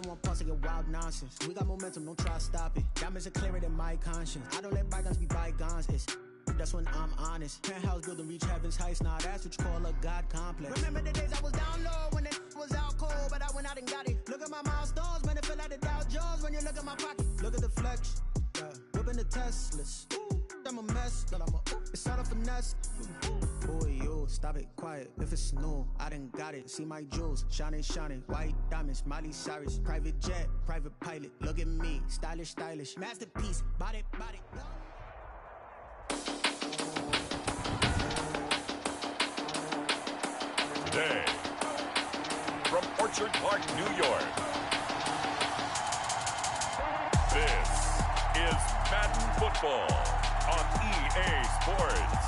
don't want pulse to get wild nonsense. We got momentum, don't try to stop it. Diamonds are clearer than my conscience. I don't let bygones be bygones. That's when I'm honest. Penthouse building, reach heaven's heights. Nah, that's what you call a God complex. Remember the days I was down low when it was out cold, but I went out and got it. Look at my milestones, man, it feel like the Dow Jones when you look at my pocket. Look at the flex, yeah. Whipping the Teslas. I'm a mess, but it's all a finesse. Boy, yo, stop it, quiet. If it's new, I done got it. See my jewels, shining, shining. White diamonds, Miley Cyrus. Private jet, private pilot. Look at me, stylish, stylish. Masterpiece, body, body. Today, from Orchard Park, New York, this is Madden Football on EA Sports.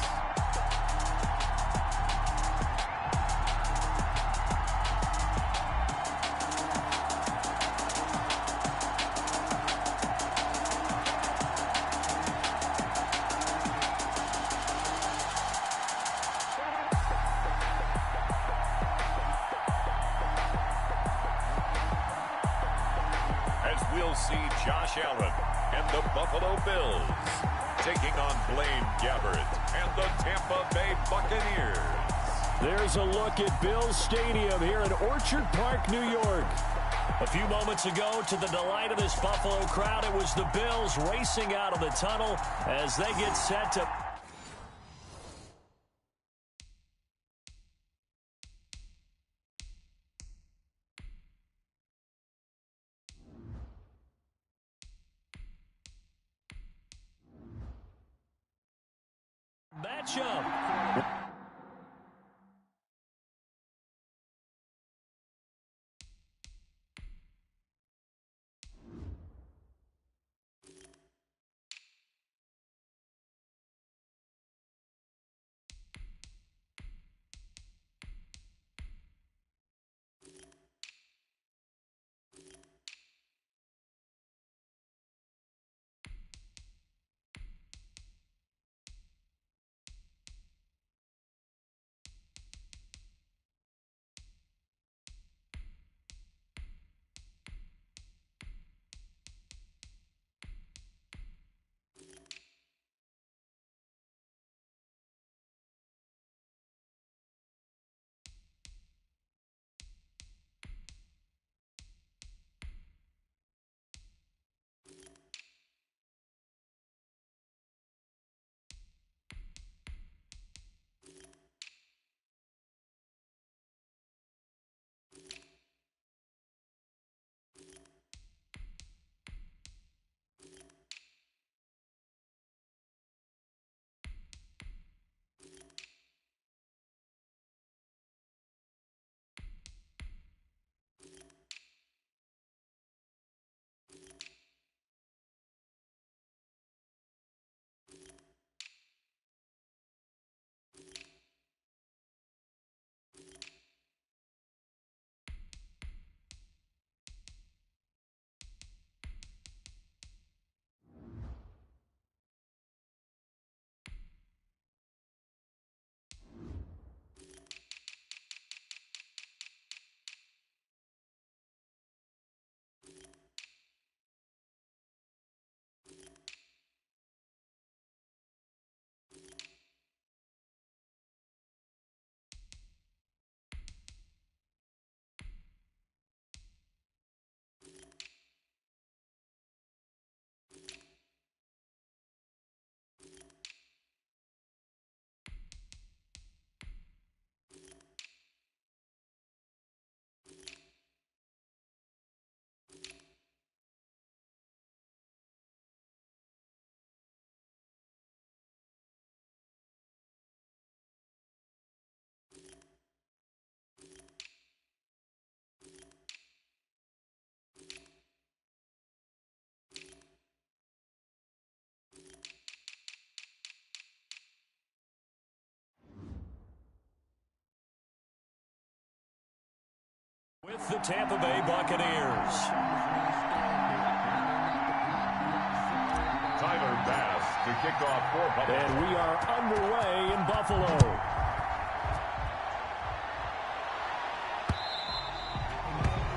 We'll see Josh Allen and the Buffalo Bills taking on Blaine Gabbert and the Tampa Bay Buccaneers. There's a look at Bills Stadium here in Orchard Park, New York. A few moments ago, to the delight of this Buffalo crowd, it was the Bills racing out of the tunnel as they get set to... matchup. With the Tampa Bay Buccaneers. Tyler Bass to kick off for Buffalo. And we are underway in Buffalo.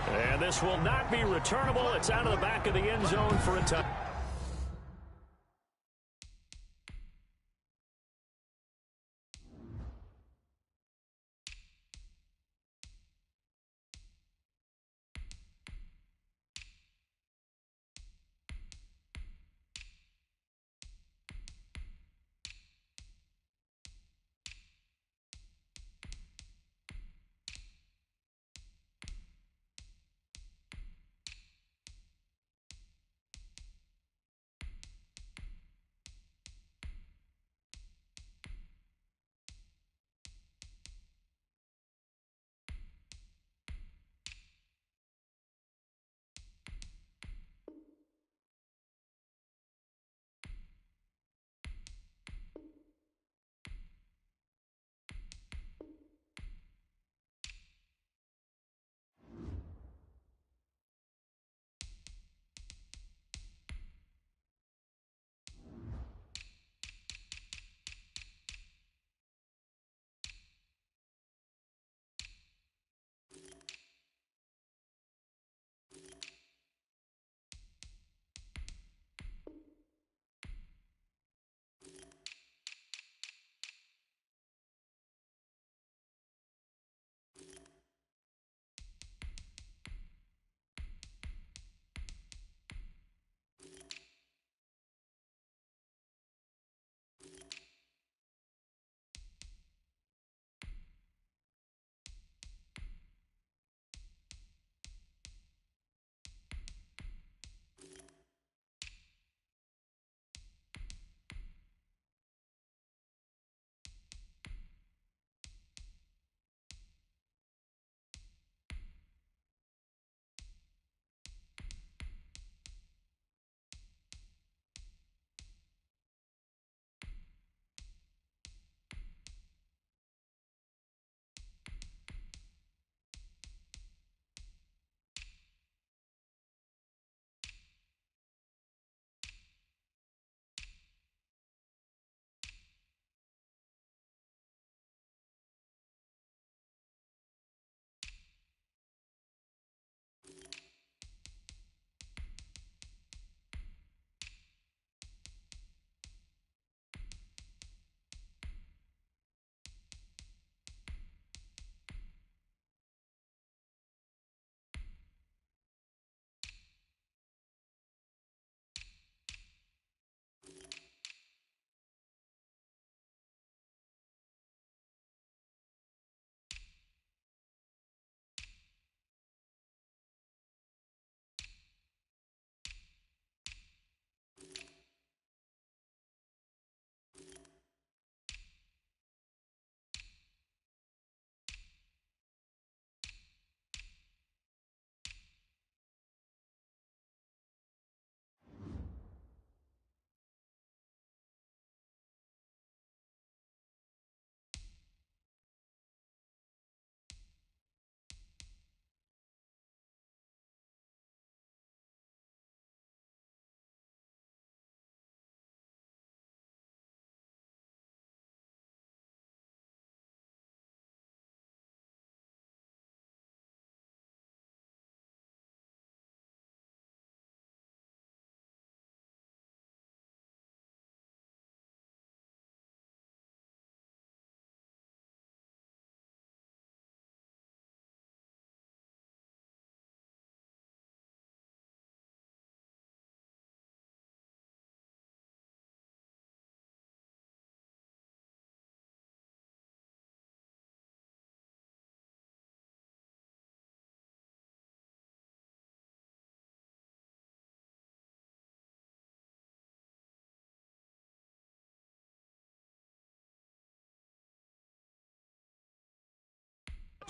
And And this will not be returnable. It's out of the back of the end zone for a touchdown.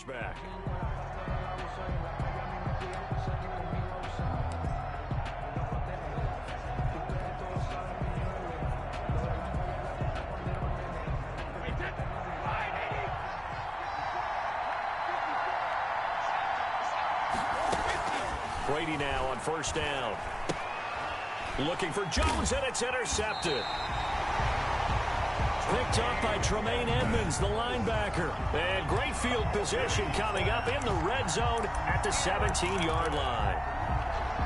Back. Brady now on first down. Looking for Jones, and it's intercepted. picked up by Tremaine Edmonds, the linebacker. And great field position coming up in the red zone at the 17-yard line.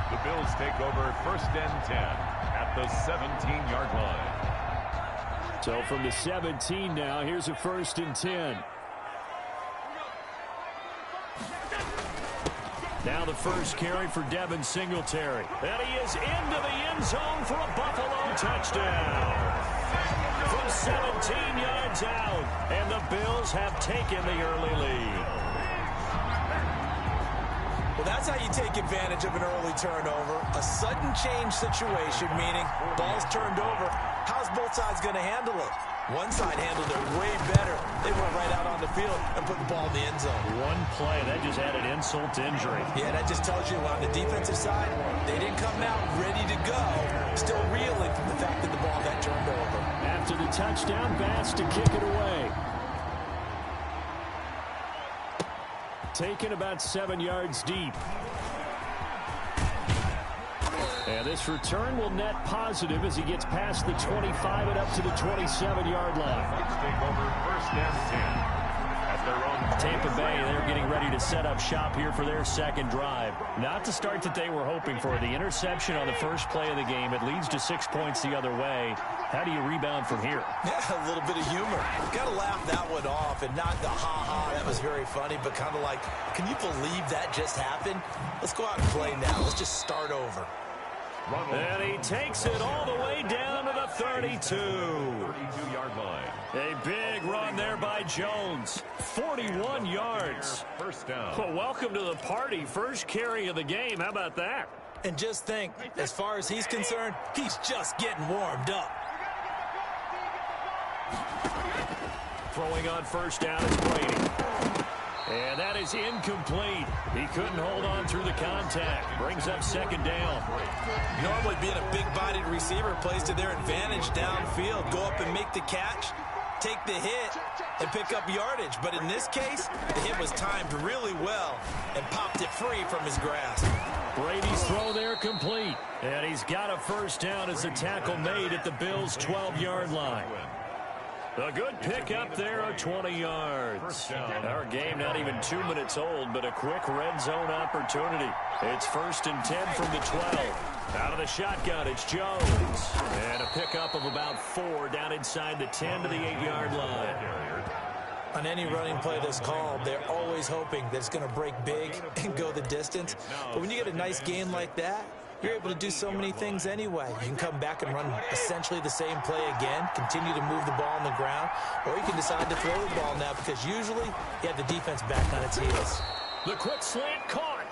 The Bills take over 1st and 10 at the 17-yard line. So from the 17 now, here's a 1st and 10. Now the first carry for Devin Singletary. And he is into the end zone for a Buffalo touchdown. From 17 yards out, and the Bills have taken the early lead. Well, that's how you take advantage of an early turnover. A sudden change situation, meaning ball's turned over. How's both sides going to handle it? One side handled it way better. They went right out on the field and put the ball in the end zone. One play, that just added insult to injury. Yeah, that just tells you on the defensive side, they didn't come out ready to go. Still reeling from the fact that the ball got turned over. After the touchdown, Bass to kick it away. Taken about 7 yards deep. And this return will net positive as he gets past the 25 and up to the 27-yard line. Let's take over 1st and 10 at their own. Tampa Bay, they're getting ready to set up shop here for their second drive. Not the start that they were hoping for. The interception on the first play of the game. It leads to 6 points the other way. How do you rebound from here? Yeah, a little bit of humor. Got to laugh that one off and not the ha-ha. That was very funny, but kind of like, can you believe that just happened? Let's go out and play now. Let's just start over. And he takes it all the way down to the 32. 32-yard line. A big run there by Jones. 41 yards. First down. Well, welcome to the party. First carry of the game. How about that? And just think, as far as he's concerned, he's just getting warmed up. Throwing on first down is Brady. And that is incomplete. He couldn't hold on through the contact. Brings up second down. Normally being a big-bodied receiver plays to their advantage downfield. Go up and make the catch, take the hit, and pick up yardage. But in this case, the hit was timed really well and popped it free from his grasp. Brady's throw there complete. And he's got a first down as the tackle made at the Bills' 12-yard line. A good pick up there of 20 yards. Our game not even 2 minutes old, but a quick red zone opportunity. It's 1st and 10 from the 12. Out of the shotgun, it's Jones. And a pickup of about 4 down inside the 10 to the 8-yard line. On any running play that's called, they're always hoping that it's going to break big and go the distance. But when you get a nice game like that, you're able to do so many things anyway. You can come back and run essentially the same play again, continue to move the ball on the ground, or you can decide to throw the ball now because usually you have the defense back on its heels. The quick slant caught.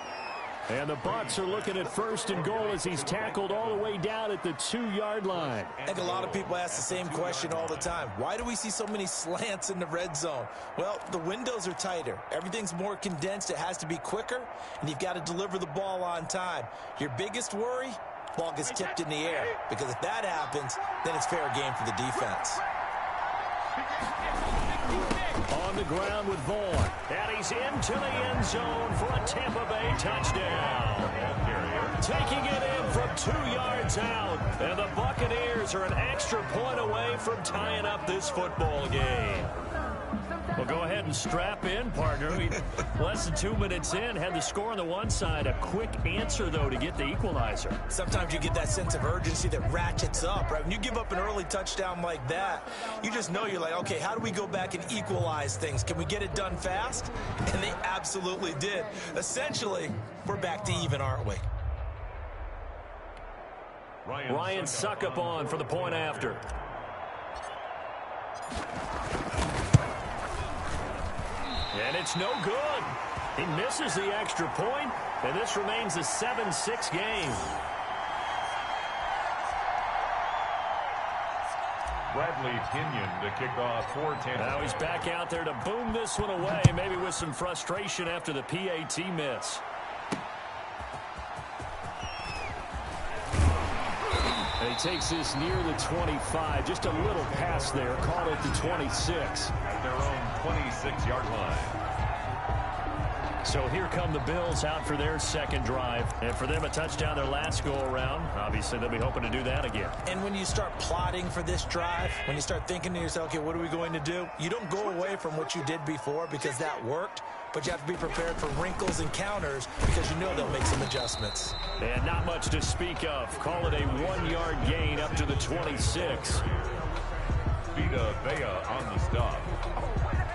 And the Bucs are looking at 1st and goal as he's tackled all the way down at the 2-yard line. I think a lot of people ask the same question all the time. Why do we see so many slants in the red zone? Well, the windows are tighter. Everything's more condensed. It has to be quicker, and you've got to deliver the ball on time. Your biggest worry, ball gets tipped in the air, because if that happens, then it's fair game for the defense. On the ground with Vaughn. And he's into the end zone for a Tampa Bay touchdown. Taking it in from 2 yards out. And the Buccaneers are an extra point away from tying up this football game. Well, go ahead and strap in, partner. Less than 2 minutes in, had the score on the one side. A quick answer, though, to get the equalizer. Sometimes you get that sense of urgency that ratchets up, right? When you give up an early touchdown like that, you just know you're like, okay, how do we go back and equalize things? Can we get it done fast? And they absolutely did. Essentially, we're back to even, aren't we? Ryan Suckup on for the point after. And it's no good. He misses the extra point, and this remains a 7-6 game. Bradley Pinion to kick off for Tampa. Now he's back out there to boom this one away, maybe with some frustration after the PAT miss. And he takes this near the 25. Just a little pass there. Caught at the 26. At their own 26-yard line. So here come the Bills out for their second drive. And for them, a touchdown their last go-around. Obviously, they'll be hoping to do that again. And when you start plotting for this drive, when you start thinking to yourself, okay, what are we going to do? You don't go away from what you did before because that worked. But you have to be prepared for wrinkles and counters because you know they'll make some adjustments. And not much to speak of. Call it a 1-yard gain up to the 26. Vita Vea on the stop.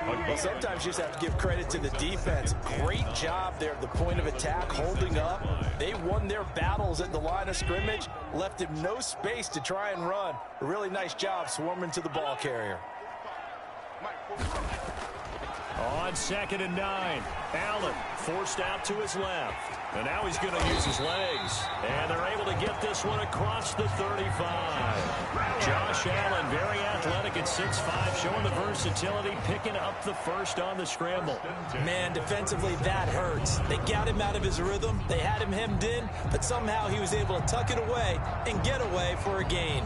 Well, sometimes you just have to give credit to the defense. Great job there at the point of attack, holding up. They won their battles at the line of scrimmage, left him no space to try and run. A really nice job swarming to the ball carrier. On 2nd and 9, Allen forced out to his left. And now he's going to use his legs. And they're able to get this one across the 35. Josh Allen, very athletic at 6'5", showing the versatility, picking up the first on the scramble. Man, defensively, that hurts. They got him out of his rhythm. They had him hemmed in, but somehow he was able to tuck it away and get away for a gain.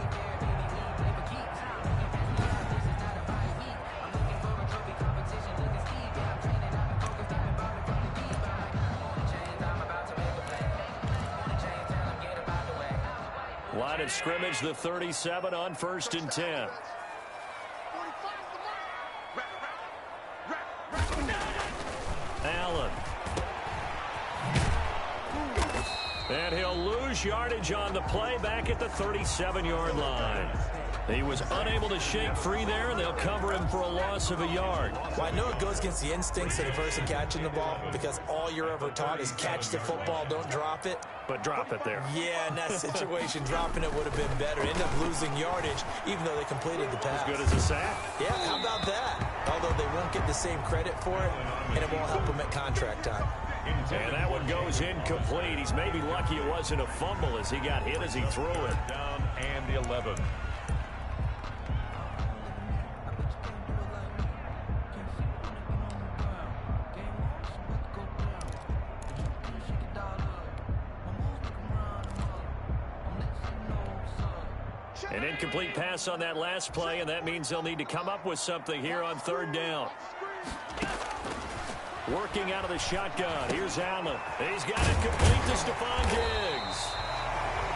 Line of scrimmage, the 37 on 1st and 10. Allen. And he'll lose yardage on the play back at the 37-yard line. He was unable to shake free there, and they'll cover him for a loss of a yard. Well, I know it goes against the instincts of the person catching the ball because all you're ever taught is catch the football, don't drop it. But drop it there. Yeah, in that situation, dropping it would have been better. End up losing yardage, even though they completed the pass. As good as a sack. Yeah, how about that? Although they won't get the same credit for it, and it won't help them at contract time. And that one goes incomplete. He's maybe lucky it wasn't a fumble as he got hit as he threw it. Down and 11. An incomplete pass on that last play, and that means they'll need to come up with something here on 3rd down. Working out of the shotgun. Here's Allen. He's got it complete to Stephon Diggs.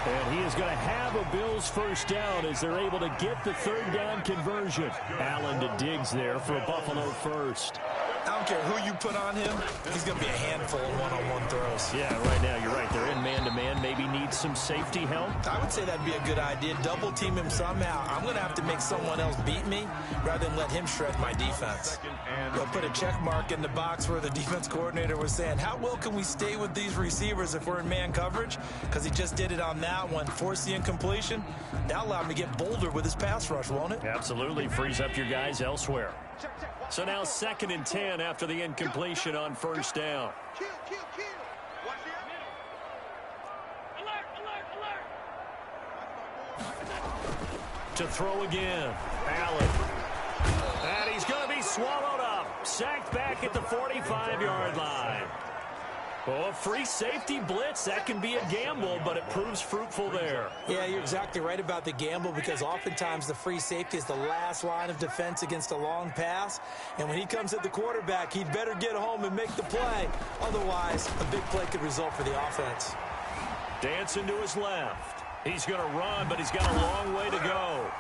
And he is going to have a Bills first down as they're able to get the 3rd down conversion. Allen to Diggs there for a Buffalo first. I don't care who you put on him, he's going to be a handful of one-on-one throws. Yeah, right now, you're right. They're in man-to-man. Maybe needs some safety help. I would say that'd be a good idea. Double team him somehow. I'm going to have to make someone else beat me rather than let him shred my defense. They'll put a check mark in the box where the defense coordinator was saying, how well can we stay with these receivers if we're in man coverage? Because he just did it on that one. Force the incompletion. That'll allow him to get bolder with his pass rush, won't it? Absolutely. Frees up your guys elsewhere. So now 2nd and 10 after the incompletion on 1st down. To throw again. Allen. And he's going to be swallowed up. Sacked back at the 45-yard line. Well, a free safety blitz, that can be a gamble, but it proves fruitful there. Yeah, you're exactly right about the gamble because oftentimes the free safety is the last line of defense against a long pass. And when he comes at the quarterback, he'd better get home and make the play. Otherwise, a big play could result for the offense. Dancing to his left. He's going to run, but he's got a long way to go.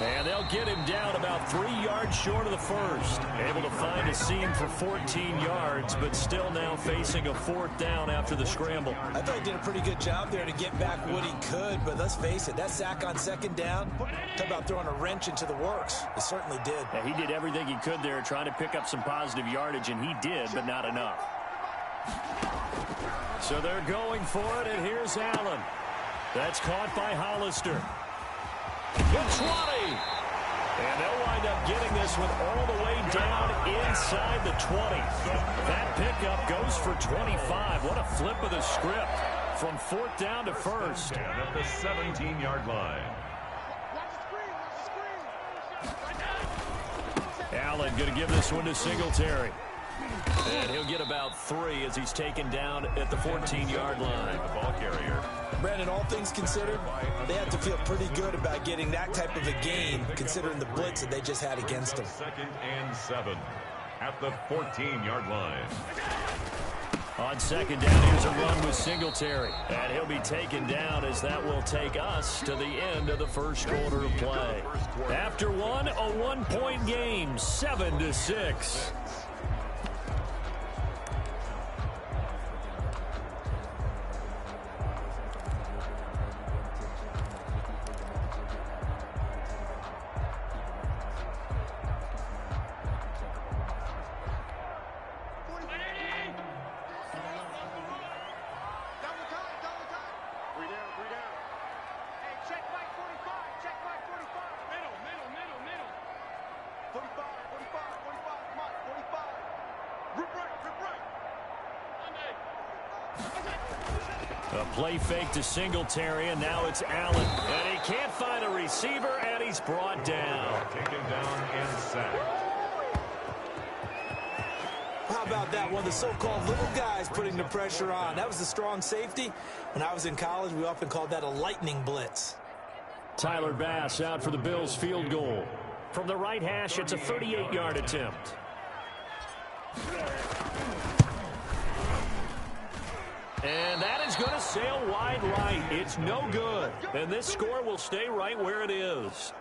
And they'll get him down about 3 yards short of the first. Able to find a seam for 14 yards, but still now facing a 4th down after the scramble. I thought he did a pretty good job there to get back what he could, but let's face it, that sack on 2nd down, talk about throwing a wrench into the works. It certainly did. Yeah, he did everything he could there trying to pick up some positive yardage, and he did, but not enough. So they're going for it, and here's Allen. That's caught by Hollister. The 20. And they'll wind up getting this one all the way down inside the 20. That pickup goes for 25. What a flip of the script from 4th down to 1st. And at the 17-yard line. Allen going to give this one to Singletary. And he'll get about 3 as he's taken down at the 14-yard line. The ball carrier. Brandon, all things considered, they have to feel pretty good about getting that type of a gain, considering the blitz that they just had against them. 2nd and 7. at the 14-yard line. On second down, here's a run with Singletary. And he'll be taken down as that will take us to the end of the first quarter of play. After one, a one-point game, 7-6. A play fake to Singletary, and now it's Allen. And he can't find a receiver, and he's brought down. Taken down and sacked. How about that? One of the so-called little guys putting the pressure on. That was a strong safety. When I was in college, we often called that a lightning blitz. Tyler Bass out for the Bills' field goal. From the right hash, it's a 38-yard attempt. And that is going to sail wide right. It's no good. And this score will stay right where it is.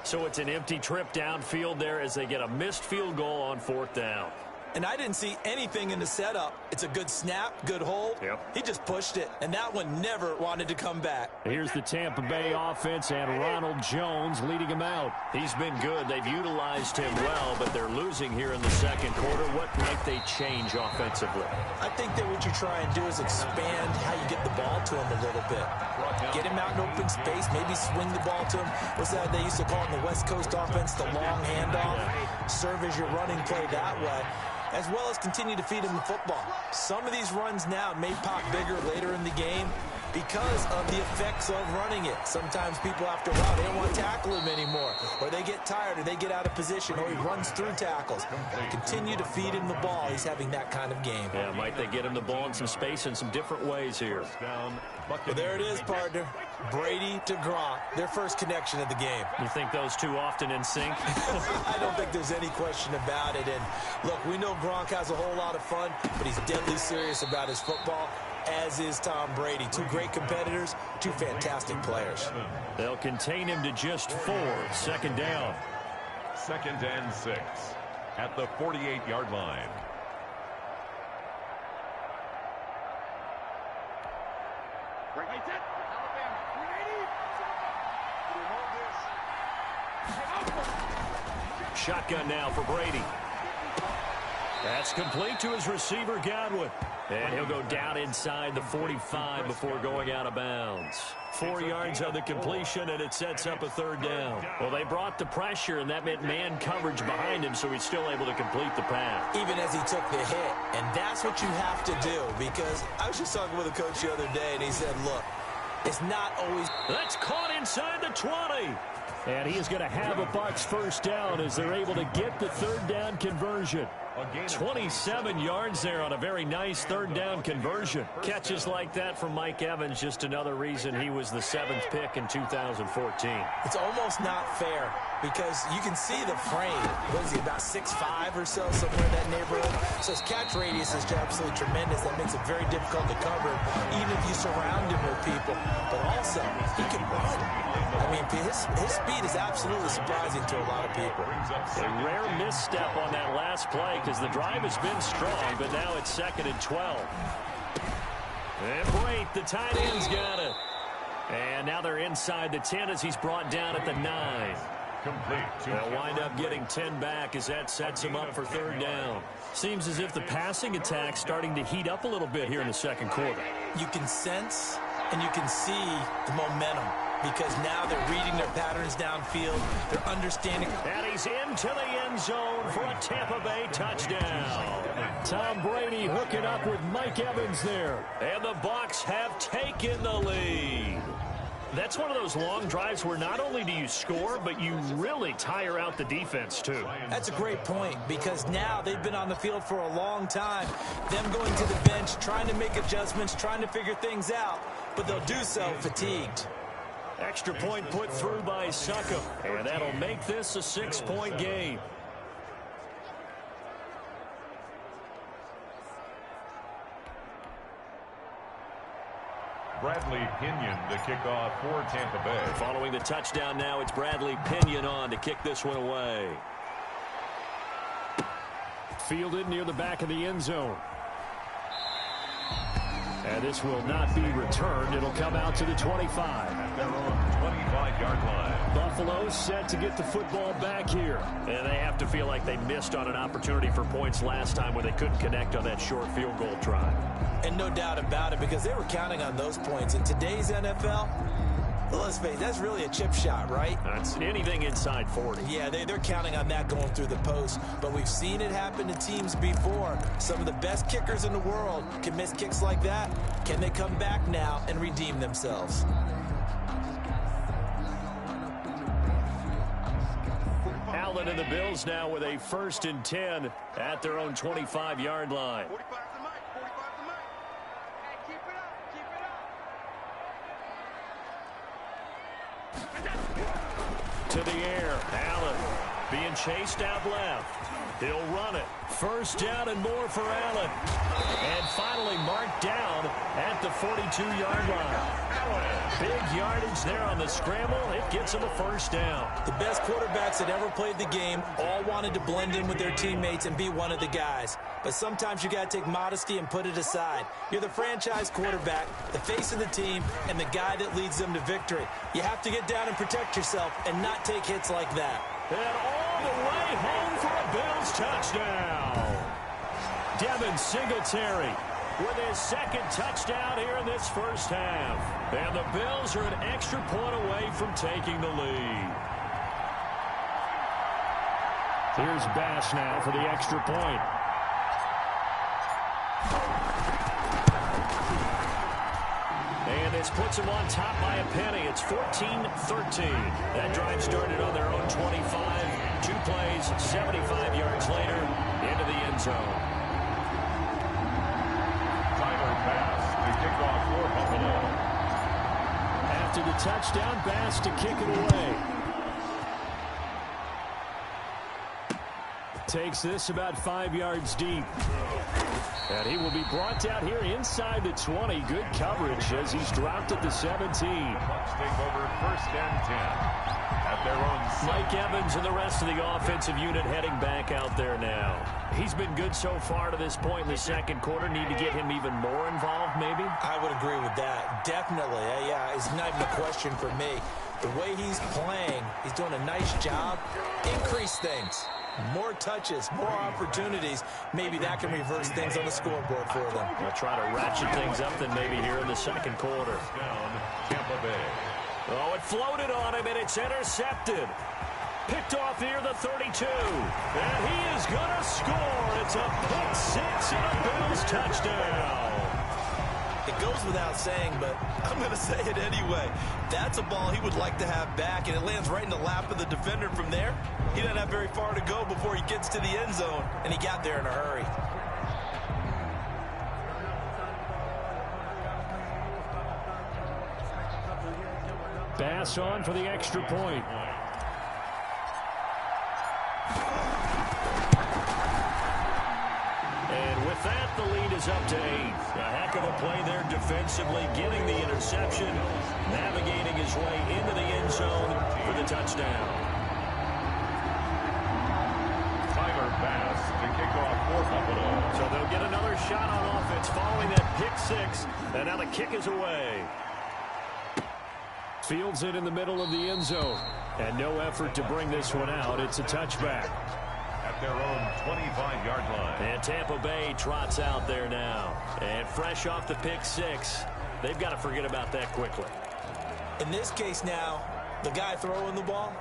So it's an empty trip downfield there as they get a missed field goal on fourth down. And I didn't see anything in the setup. It's a good snap, good hold. Yep. He just pushed it, and that one never wanted to come back. Here's the Tampa Bay offense and Ronald Jones leading him out. He's been good. They've utilized him well, but they're losing here in the second quarter. What might they change offensively? I think that what you try and do is expand how you get the ball to him a little bit. Get him out in open space, maybe swing the ball to him. What's that they used to call in the West Coast offense, the long handoff? Serve as your running play that way, as well as continue to feed him the football. Some of these runs now may pop bigger later in the game because of the effects of running it. Sometimes people, after a while, they don't want to tackle him anymore, or they get tired, or they get out of position, or he runs through tackles. Continue to feed him the ball. He's having that kind of game. Yeah, might they get him the ball in some space in some different ways here. Well, there it is, partner. Brady to Gronk, their first connection of the game. You think those two often in sync? I don't think there's any question about it. And look, we know Gronk has a whole lot of fun, but he's deadly serious about his football, as is Tom Brady. Two great competitors, two fantastic players. They'll contain him to just 4. Second down. 2nd and 6 at the 48-yard line. Shotgun now for Brady. That's complete to his receiver, Godwin. And he'll go down inside the 45 before going out of bounds. 4 yards on the completion, and it sets up a third down. Well, they brought the pressure, and that meant man coverage behind him, so he's still able to complete the pass. Even as he took the hit, and that's what you have to do, because I was just talking with a coach the other day, and he said, look, it's not always... That's caught inside the 20. And he is going to have a Bucs first down as they're able to get the third down conversion. 27 yards there on a very nice third down conversion. Catches like that from Mike Evans, just another reason he was the 7th pick in 2014. It's almost not fair because you can see the frame. What is he, about 6'5" or so, somewhere in that neighborhood? So his catch radius is absolutely tremendous. That makes it very difficult to cover, even if you surround him with people. But also, he can run. I mean, his speed is absolutely surprising to a lot of people. A rare misstep on that last play because the drive has been strong, but now it's 2nd and 12. And Brate, the tight end's got it. And now they're inside the 10 as he's brought down at the 9. They'll wind up getting 10 back as that sets him up for third down. Seems as if the passing attack's starting to heat up a little bit here in the second quarter. You can sense and you can see the momentum, because now they're reading their patterns downfield. They're understanding. And he's into the end zone for a Tampa Bay touchdown. Tom Brady hooking up with Mike Evans there. And the Bucs have taken the lead. That's one of those long drives where not only do you score, but you really tire out the defense, too. That's a great point, because now they've been on the field for a long time. Them going to the bench, trying to make adjustments, trying to figure things out, but they'll do so fatigued. Extra point put through by Suckham, and that'll make this a 6-point game. Bradley Pinion to kick off for Tampa Bay. Following the touchdown now, it's Bradley Pinion on to kick this one away. Fielded near the back of the end zone. And this will not be returned. It'll come out to the 25. At their own 25-yard line. Buffalo set to get the football back here. And they have to feel like they missed on an opportunity for points last time when they couldn't connect on that short field goal try. And no doubt about it, because they were counting on those points. In today's NFL, well, let's face it, that's really a chip shot, right? That's anything inside 40. Yeah, they're counting on that going through the post. But we've seen it happen to teams before. Some of the best kickers in the world can miss kicks like that. Can they come back now and redeem themselves? Allen and the Bills now with a 1st and 10 at their own 25-yard line. To the air, Allen being chased out left. He'll run it. 1st down and more for Allen. And finally marked down at the 42-yard line. Big yardage there on the scramble. It gets him a 1st down. The best quarterbacks that ever played the game all wanted to blend in with their teammates and be one of the guys. But sometimes you got to take modesty and put it aside. You're the franchise quarterback, the face of the team, and the guy that leads them to victory. You have to get down and protect yourself and not take hits like that. And all the way home for a Bills touchdown. Devin Singletary with his 2nd touchdown here in this 1st half. And the Bills are an extra point away from taking the lead. Here's Bass now for the extra point. And this puts them on top by a penny. It's 14-13. That drive started on their own 25. 2 plays, 75 yards later, into the end zone. Bass to kick off for Buffalo. After the touchdown, Bass to kick it away. Takes this about 5 yards deep. And he will be brought down here inside the 20. Good coverage as he's dropped at the 17. Bucs take over 1st and 10. At their own Mike Evans and the rest of the offensive unit heading back out there now. He's been good so far to this point in the 2nd quarter. Need to get him even more involved, maybe? I would agree with that. Definitely. Yeah, it's not even a question for me. The way he's playing, he's doing a nice job. Increase things. More touches, more opportunities. Maybe that can reverse things on the scoreboard for them. They'll try to ratchet things up then maybe here in the 2nd quarter. down, Tampa Bay. Oh, it floated on him, and it's intercepted. Picked off here, the 32. And he is going to score. It's a pick 6 and a Bills touchdown. It goes without saying, but I'm going to say it anyway. That's a ball he would like to have back, and it lands right in the lap of the defender from there. He doesn't have very far to go before he gets to the end zone, and he got there in a hurry. Bass on for the extra point. And with that, the lead is up to 8. A heck of a play there defensively, getting the interception, navigating his way into the end zone for the touchdown. Bass to kick off for Buffalo. So they'll get another shot on offense following that pick 6, and now the kick is away. Fields it in the middle of the end zone. And no effort to bring this one out. It's a touchback. At their own 25-yard line. And Tampa Bay trots out there now. And fresh off the pick 6, they've got to forget about that quickly. In this case now, the guy throwing the ball,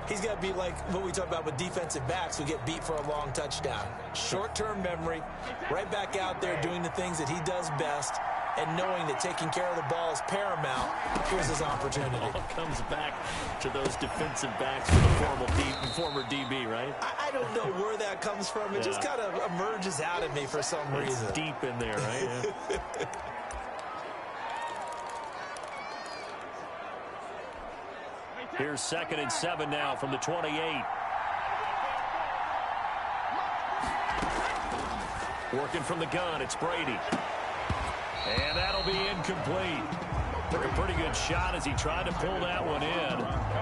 he's got to be like what we talk about with defensive backs who get beat for a long touchdown. Short-term memory, right back out there doing the things that he does best, and knowing that taking care of the ball is paramount. Here's his opportunity. It all comes back to those defensive backs for the former DB, right? I don't know where that comes from. It just kind of emerges out of me for some reason. It's deep in there, right? Yeah. Here's 2nd and 7 now from the 28. Working from the gun, it's Brady. And that'll be incomplete. Took a pretty good shot as he tried to pull that one in.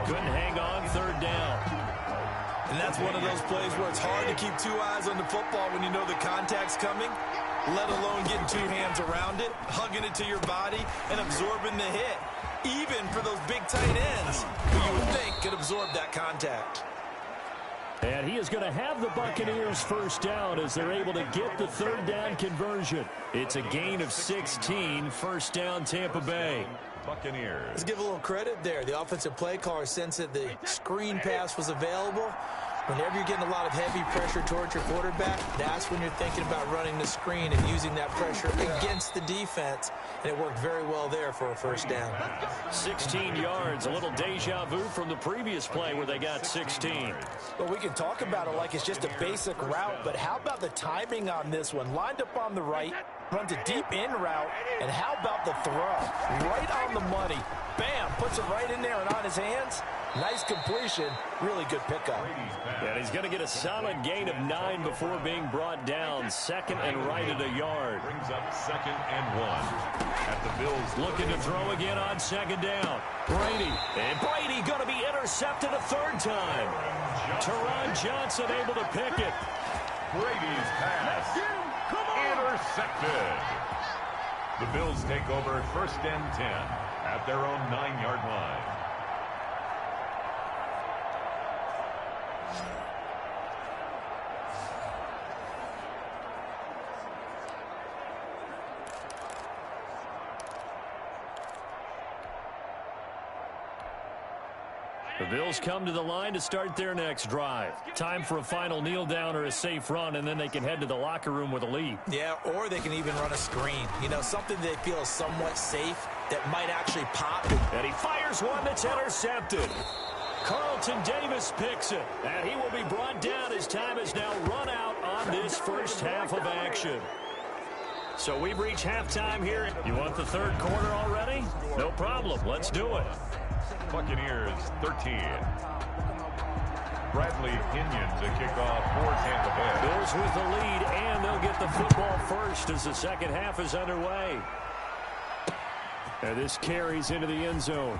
Couldn't hang on, third down. And that's one of those plays where it's hard to keep two eyes on the football when you know the contact's coming, let alone getting two hands around it, hugging it to your body, and absorbing the hit. Even for those big tight ends who you would think could absorb that contact. And he is going to have the Buccaneers first down as they're able to get the third down conversion. It's a gain of 16, first down Tampa Bay. Buccaneers. Let's give a little credit there. The offensive play caller sensed that the screen pass was available. Whenever you're getting a lot of heavy pressure towards your quarterback, that's when you're thinking about running the screen and using that pressure against the defense. And it worked very well there for a first down. 16 yards, a little deja vu from the previous play where they got 16. Well, we can talk about it like it's just a basic route, but how about the timing on this one? Lined up on the right, runs a deep in route, and how about the throw? Right on the money. Bam, puts it right in there and on his hands. Nice completion, really good pickup. And he's going to get a solid gain of 9 before being brought down. Second and right at a yard. Brings up 2nd and 1. At the Bills. Looking to throw again on second down. Brady. And Brady going to be intercepted a third time. Teron Johnson able to pick it. Brady's pass. Intercepted. The Bills take over 1st and 10 at their own 9-yard line. The Bills come to the line to start their next drive. Time for a final kneel down or a safe run, and then they can head to the locker room with a lead. Yeah, or they can even run a screen. You know, something they feel is somewhat safe that might actually pop. And he fires one that's intercepted. Carlton Davis picks it, and he will be brought down as time is now run out on this first half of action. So we've reached halftime here. You want the third quarter already? No problem. Let's do it. Buccaneers 13. Bradley Pinion to kick off for Tampa Bay. Bills with the lead, and they'll get the football first as the second half is underway. And this carries into the end zone.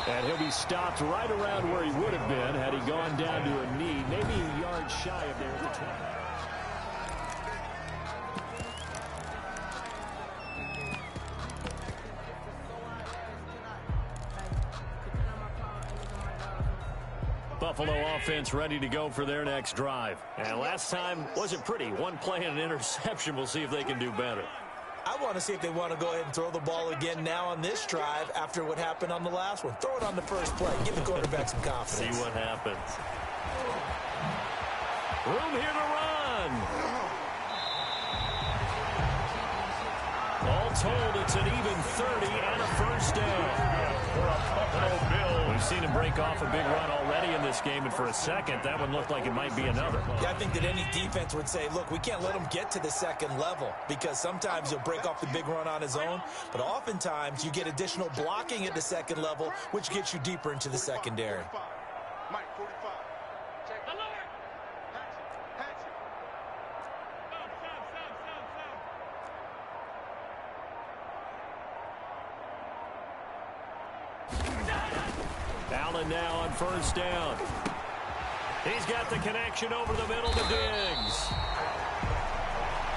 And he'll be stopped right around where he would have been had he gone down to a knee, maybe a yard shy of there at the 20. Buffalo offense ready to go for their next drive. And last time wasn't pretty. One play and an interception. We'll see if they can do better. I want to see if they want to go ahead and throw the ball again now on this drive after what happened on the last one. Throw it on the first play. Give the quarterback some confidence. See what happens. Room here to run. All told, it's an even 30 and a first down. For a Buffalo Bills. We've seen him break off a big run already in this game, and for a second, that one looked like it might be another. Yeah, I think that any defense would say, look, we can't let him get to the second level because sometimes he'll break off the big run on his own, but oftentimes you get additional blocking at the second level, which gets you deeper into the secondary. Allen now on first down. He's got the connection over the middle to Diggs.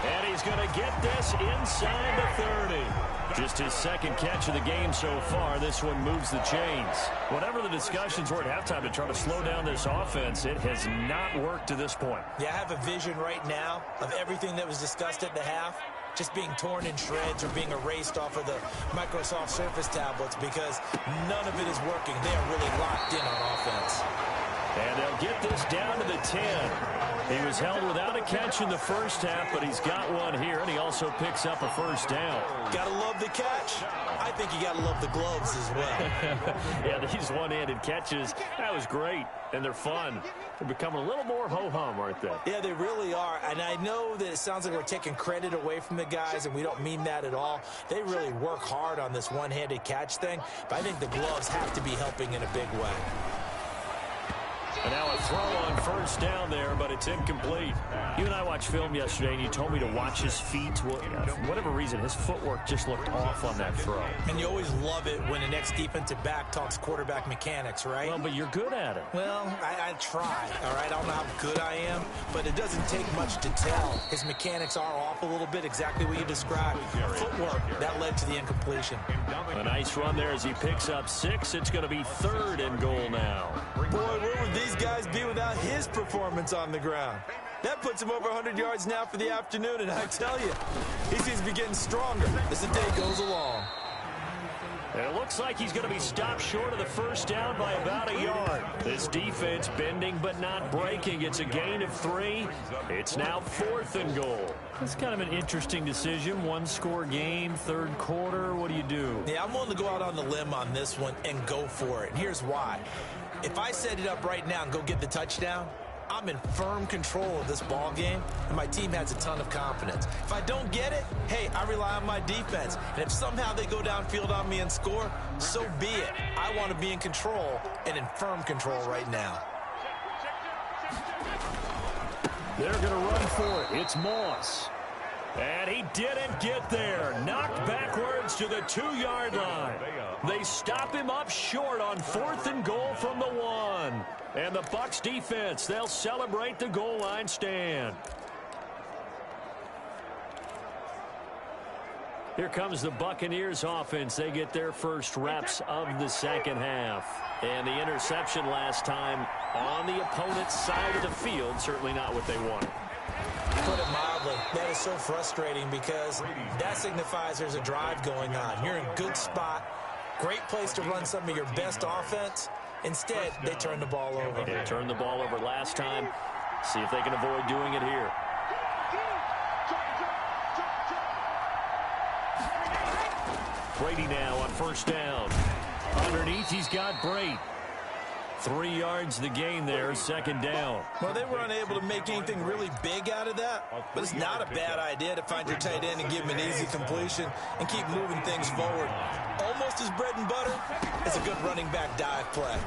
And he's going to get this inside the 30. Just his second catch of the game so far. This one moves the chains. Whatever the discussions were at halftime to try to slow down this offense, it has not worked to this point. Yeah, I have a vision right now of everything that was discussed at the half just being torn in shreds or being erased off of the Microsoft Surface tablets because none of it is working. They are really locked in on offense. And they'll get this down to the 10. He was held without a catch in the first half, but he's got one here, and he also picks up a first down. Gotta love the catch. I think you gotta love the gloves as well. Yeah, these one-handed catches, that was great, and they're fun. They're becoming a little more ho-hum, aren't they? Yeah, they really are, and I know that it sounds like we're taking credit away from the guys, and we don't mean that at all. They really work hard on this one-handed catch thing, but I think the gloves have to be helping in a big way. And now a throw on first down there, but it's incomplete. You and I watched film yesterday, and you told me to watch his feet. For whatever reason, his footwork just looked off on that throw. And you always love it when an ex-defensive back talks quarterback mechanics, right? Well, but you're good at it. Well, I try, all right? I don't know how good I am, but it doesn't take much to tell. His mechanics are off a little bit, exactly what you described. Footwork, that led to the incompletion. A nice run there as he picks up 6. It's going to be 3rd and goal now. Boy, where would these guys be without his performance on the ground? That puts him over 100 yards now for the afternoon, and I tell you, he seems to be getting stronger as the day goes along. And it looks like he's going to be stopped short of the first down by about a yard. This defense bending but not breaking. It's a gain of 3. It's now 4th and goal. It's kind of an interesting decision. 1-score game, 3rd quarter. What do you do? Yeah, I'm willing to go out on the limb on this one and go for it. And here's why. If I set it up right now and go get the touchdown, I'm in firm control of this ball game, and my team has a ton of confidence. If I don't get it, hey, I rely on my defense. And if somehow they go downfield on me and score, so be it. I want to be in control and in firm control right now. They're going to run for it. It's Moss. And he didn't get there. Knocked backwards to the 2-yard line. They stop him up short on 4th and goal from the 1. And the Bucs defense, they'll celebrate the goal line stand. Here comes the Buccaneers offense. They get their first reps of the second half. And the interception last time on the opponent's side of the field, certainly not what they wanted. Put it mildly, that is so frustrating because that signifies there's a drive going on. You're in a good spot, great place to run some of your best offense. Instead, they turn the ball over. They turned the ball over last time. See if they can avoid doing it here. Brady now on first down. Underneath, he's got Brady. 3 yards the gain there, 2nd down. Well, they were unable to make anything really big out of that, but it's not a bad idea to find your tight end and give him an easy completion and keep moving things forward. Almost his bread and butter is a good running back dive play.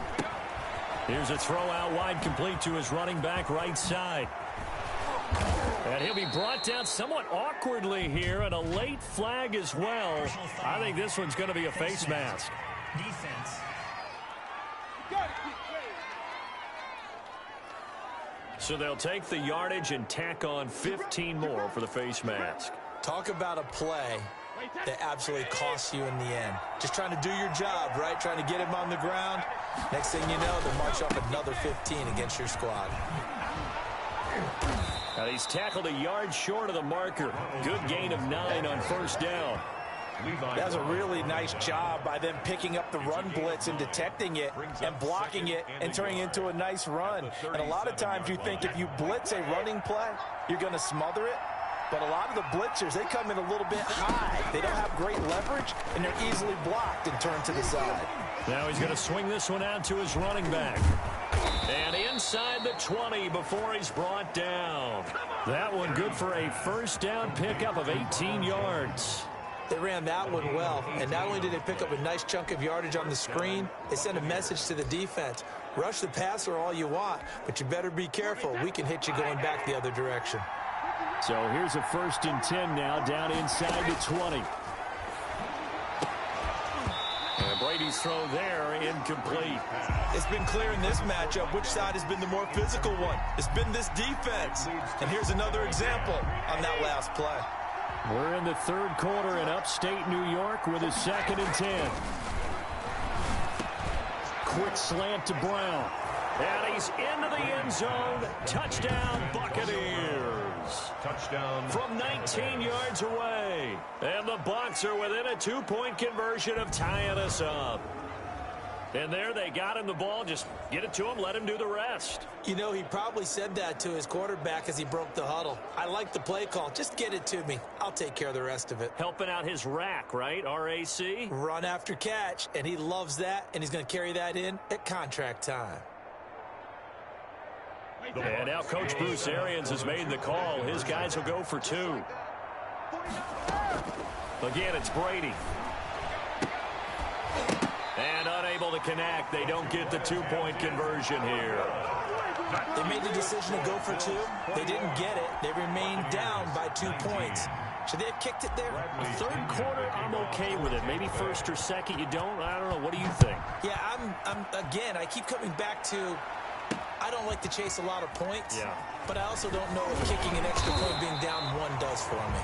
Here's a throw out wide, complete to his running back right side. And he'll be brought down somewhat awkwardly here, and a late flag as well. I think this one's going to be a face mask. Defense. So they'll take the yardage and tack on 15 more for the face mask. Talk about a play that absolutely costs you in the end. Just trying to do your job, right? Trying to get him on the ground. Next thing you know, they'll march up another 15 against your squad. Now he's tackled a yard short of the marker. Good gain of 9 on first down. That was a really nice job by them picking up the run blitz and detecting it and blocking it and turning it into a nice run. And a lot of times you think if you blitz a running play, you're going to smother it. But a lot of the blitzers, they come in a little bit high. They don't have great leverage, and they're easily blocked and turned to the side. Now he's going to swing this one out to his running back. And inside the 20 before he's brought down. That one good for a first down pickup of 18 yards. They ran that one well, and not only did they pick up a nice chunk of yardage on the screen, they sent a message to the defense. Rush the passer all you want, but you better be careful. We can hit you going back the other direction. So here's a 1st and 10 now, down inside the 20. And Brady's throw there, incomplete. It's been clear in this matchup which side has been the more physical one. It's been this defense. And here's another example on that last play. We're in the 3rd quarter in upstate New York with a 2nd and 10. Quick slant to Brown. And he's into the end zone. Touchdown, Buccaneers. Touchdown. From 19 yards away. And the Bucs are within a 2-point conversion of tying us up. And there they got him the ball. Just get it to him, let him do the rest. You know, he probably said that to his quarterback as he broke the huddle. I like the play call. Just get it to me. I'll take care of the rest of it. Helping out his rack, right? RAC? Run after catch, and he loves that, and he's going to carry that in at contract time. And now Coach Bruce Arians has made the call. His guys will go for 2. Again, it's Brady. And unable to connect. They don't get the two-point conversion here. They made the decision to go for two. They didn't get it. They remained down by 2 points. Should they have kicked it there? Third quarter, I'm okay with it. Maybe first or second, you don't. I don't know. What do you think? Yeah, again, I keep coming back to, I don't like to chase a lot of points. Yeah. But I also don't know if kicking an extra point being down one does for me.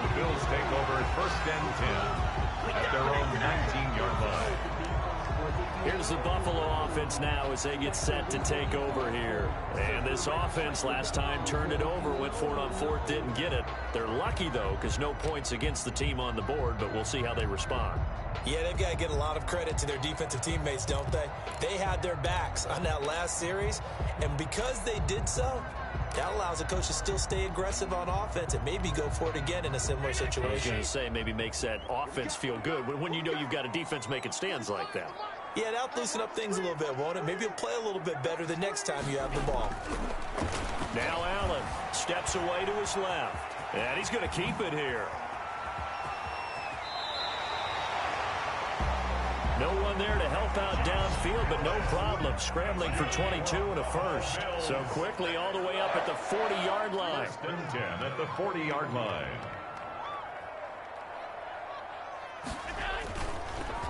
The Bills take over at 1st and 10 at their own 19-yard line. Here's the Buffalo offense now as they get set to take over here. And this offense last time turned it over, went for it on 4th, didn't get it. They're lucky, though, because no points against the team on the board, but we'll see how they respond. Yeah, they've got to get a lot of credit to their defensive teammates, don't they? They had their backs on that last series, and because they did so, that allows the coach to still stay aggressive on offense and maybe go for it again in a similar situation. I was going to say maybe makes that offense feel good when you know you've got a defense making stands like that. Yeah, that'll loosen up things a little bit, won't it? Maybe you'll play a little bit better the next time you have the ball. Now Allen steps away to his left, and he's going to keep it here. No one there to help out downfield, but no problem. Scrambling for 22 and a first. So quickly all the way up at the 40-yard line. 1st and 10 at the 40-yard line.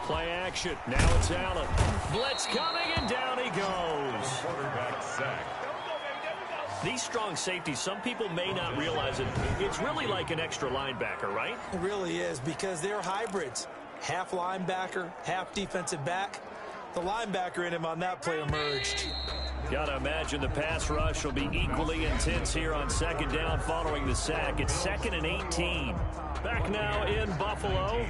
Play action. Now it's Allen. Blitz coming, and down he goes. Quarterback sack. These strong safeties, some people may not realize it. It's really like an extra linebacker, right? It really is, because they're hybrids. Half linebacker, half defensive back. The linebacker in him on that play emerged. Got to imagine the pass rush will be equally intense here on 2nd down following the sack. It's 2nd and 18. Back now in Buffalo.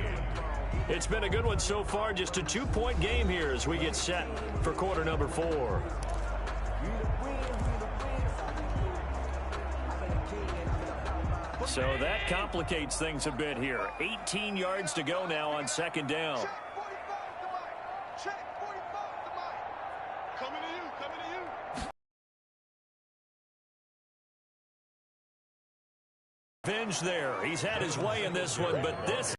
It's been a good one so far. Just a 2-point game here as we get set for quarter number 4. So that complicates things a bit here. 18 yards to go now on 2nd down. Revenge there. He's had his way in this one, but this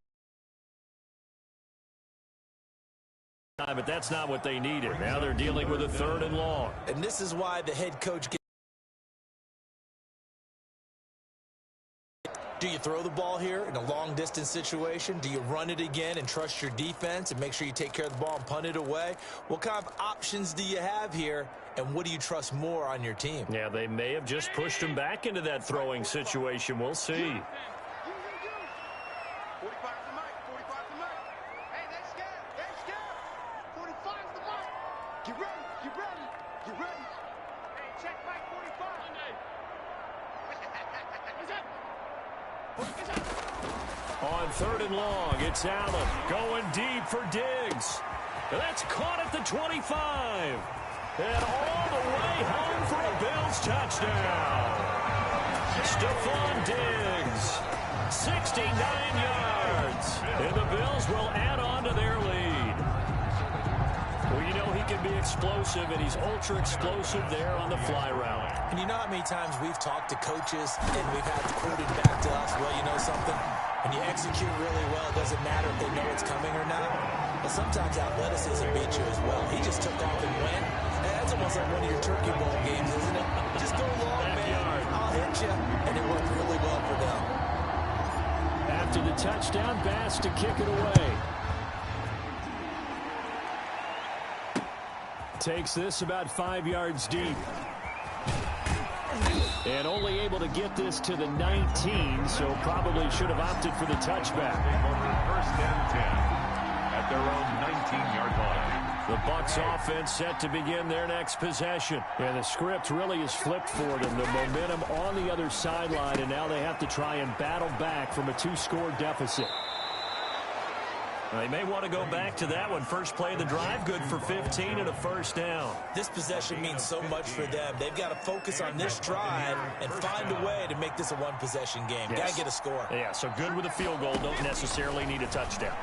time, but that's not what they needed. Now they're dealing with a 3rd and long. And this is why the head coach gets. Do you throw the ball here in a long-distance situation? Do you run it again and trust your defense and make sure you take care of the ball and punt it away? What kind of options do you have here, and what do you trust more on your team? Yeah, they may have just pushed him back into that throwing situation. We'll see. On 3rd and long, it's Allen going deep for Diggs. That's caught at the 25. And all the way home for a Bills touchdown. Stephon Diggs, 69 yards. And the Bills will add on to their lead. Well, you know he can be explosive, and he's ultra-explosive there on the fly route. And you know how many times we've talked to coaches and we've had quoted back to us, well, you know something? When you execute really well, it doesn't matter if they know it's coming or not. But sometimes athleticism beats you as well. He just took off and went. And that's almost like one of your Turkey Bowl games, isn't it? Just go long, man. I'll hit you. And it worked really well for them. After the touchdown, Bass to kick it away. Takes this about 5 yards deep. And only able to get this to the 19, so probably should have opted for the touchback. 1st and 10 at their own 19-yard line. The Bucs offense set to begin their next possession. And the script really is flipped for them. The momentum on the other sideline, and now they have to try and battle back from a 2-score deficit. They may want to go back to that one. First play of the drive, good for 15 and a 1st down. This possession means so much for them. They've got to focus on this drive and find a way to make this a one-possession game. Yes. Got to get a score. Yeah, so good with a field goal. Don't necessarily need a touchdown.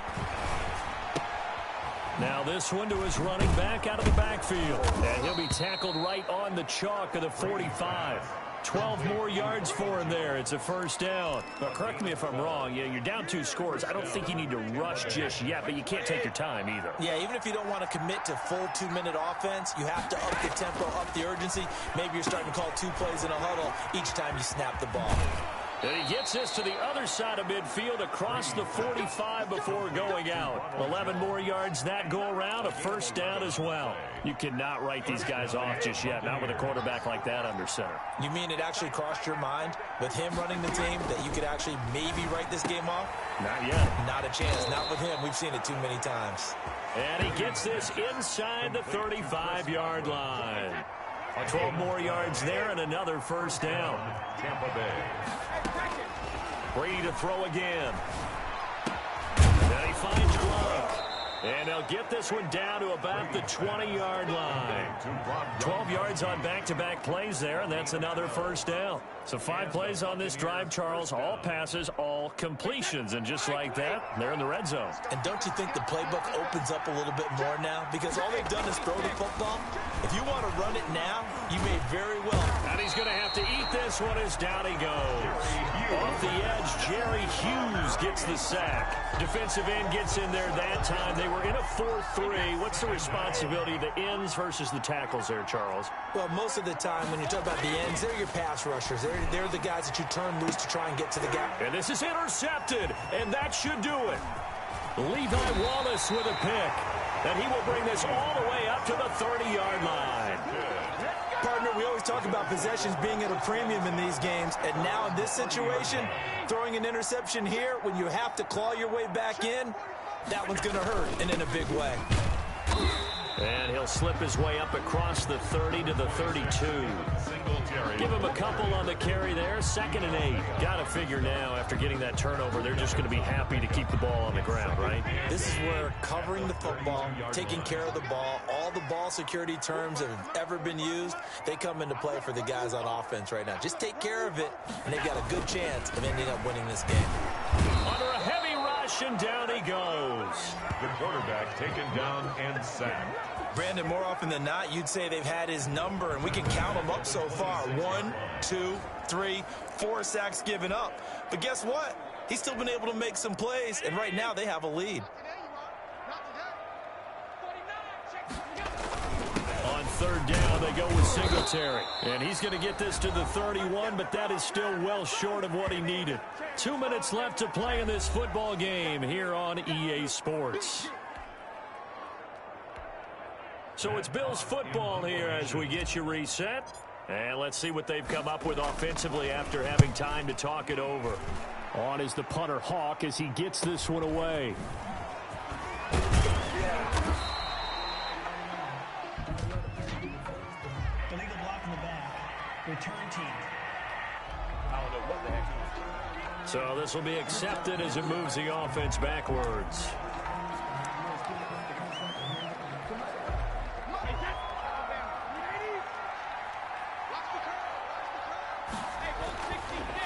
Now this one to his running back out of the backfield. And he'll be tackled right on the chalk of the 45. 12 more yards for him there. It's a first down. Well, correct me if I'm wrong. Yeah, you're down 2 scores. I don't think you need to rush just yet, but you can't take your time either. Yeah, even if you don't want to commit to full 2-minute offense, you have to up the tempo, up the urgency. Maybe you're starting to call 2 plays in a huddle each time you snap the ball. And he gets this to the other side of midfield across the 45 before going out. 11 more yards that go around, a first down as well. You cannot write these guys off just yet, not with a quarterback like that under center. You mean it actually crossed your mind with him running the team that you could actually maybe write this game off? Not yet. Not a chance. Not with him. We've seen it too many times. And he gets this inside the 35-yard line. 12 more yards there and another first down. Tampa Bay. Brady to throw again. Then he finds Gronk. And they'll get this one down to about the 20-yard line. 12 yards on back-to-back plays there, and that's another first down. So 5 plays on this drive, Charles. All passes, all completions. And just like that, they're in the red zone. And don't you think the playbook opens up a little bit more now? Because all they've done is throw the football. If you want to run it now, you may very well. And he's going to have to eat this one as down he goes. Off the edge, Jerry Hughes gets the sack. Defensive end gets in there that time. They were in a 4-3. What's the responsibility of the ends versus the tackles there, Charles? Well, most of the time when you talk about the ends, they're your pass rushers. They're the guys that you turn loose to try and get to the gap. And this is intercepted, and that should do it. Levi Wallace with a pick. And he will bring this all the way up to the 30-yard line. Partner, we always talk about possessions being at a premium in these games. And now in this situation, throwing an interception here when you have to claw your way back in, that one's going to hurt, and in a big way. And he'll slip his way up across the 30 to the 32. Give him a couple on the carry there. 2nd and 8. Got to figure now, after getting that turnover, they're just going to be happy to keep the ball on the ground, right? This is where covering the football, taking care of the ball, all the ball security terms that have ever been used, they come into play for the guys on offense right now. Just take care of it, and they've got a good chance of ending up winning this game. Under a heavy rush, and down he goes. The quarterback taken down and sacked. Brandon, more often than not, you'd say they've had his number, and we can count them up so far. 1, 2, 3, 4 sacks given up. But guess what? He's still been able to make some plays, and right now they have a lead. On 3rd down, they go with Singletary. And he's going to get this to the 31, but that is still well short of what he needed. 2 minutes left to play in this football game here on EA Sports. So it's Bills football here as we get you reset. And let's see what they've come up with offensively after having time to talk it over. On is the punter Hawk as he gets this one away. Illegal block in the back. Return team. I don't know what the heck. So this will be accepted as it moves the offense backwards.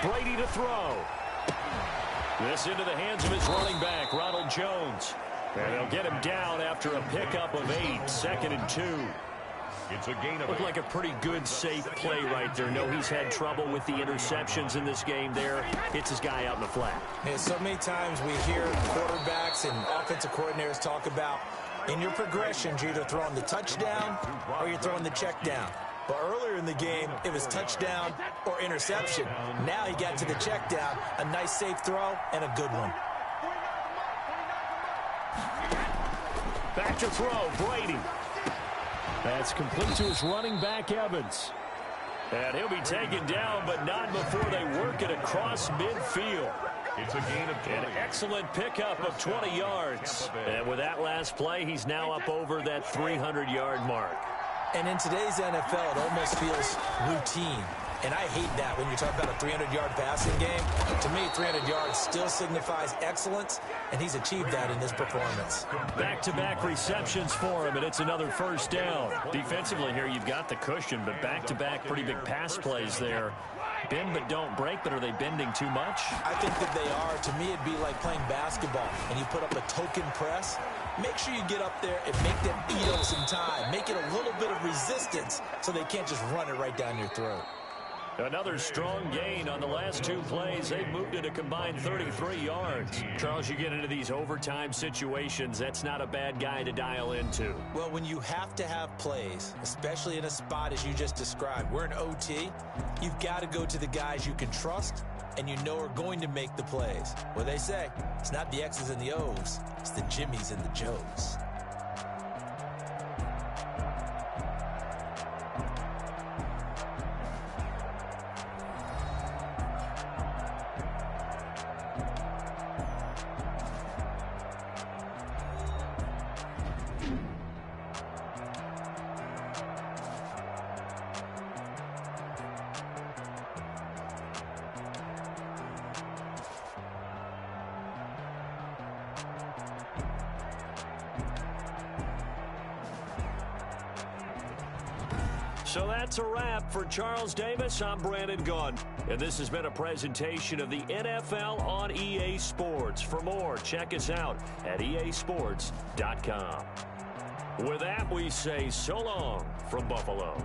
Brady to throw. This into the hands of his running back, Ronald Jones. And they'll get him down after a pickup of 8, 2nd and 2. It's a gain of 8. Looked like a pretty good, safe play right there. No, he's had trouble with the interceptions in this game there. Hits his guy out in the flat. Yeah, so many times we hear quarterbacks and offensive coordinators talk about in your progressions, you're either throwing the touchdown or you're throwing the check down. But earlier in the game, it was touchdown or interception. Now he got to the check down, a nice safe throw, and a good one. Back to throw, Brady. That's complete to his running back, Evans. And he'll be taken down, but not before they work it across midfield. It's a gain of 20. An excellent pickup of 20 yards. And with that last play, he's now up over that 300-yard mark. And in today's NFL, it almost feels routine. And I hate that when you talk about a 300-yard passing game. To me, 300 yards still signifies excellence, and he's achieved that in this performance. Back-to-back receptions for him, and it's another first down. Defensively here, you've got the cushion, but back-to-back pretty big pass plays there. Bend but don't break, but are they bending too much? I think that they are. To me, it'd be like playing basketball, and you put up a token press. Make sure you get up there and make them eat up some time. Make it a little bit of resistance so they can't just run it right down your throat. Another strong gain on the last 2 plays. They've moved it a combined 33 yards. Charles, you get into these overtime situations, that's not a bad guy to dial into. Well, when you have to have plays, especially in a spot as you just described, we're in OT, you've got to go to the guys you can trust and you know are going to make the plays. What they say, it's not the X's and the O's, it's the Jimmies and the Joes. So that's a wrap for Charles Davis. I'm Brandon Gunn. And this has been a presentation of the NFL on EA Sports. For more, check us out at easports.com. With that, we say so long from Buffalo.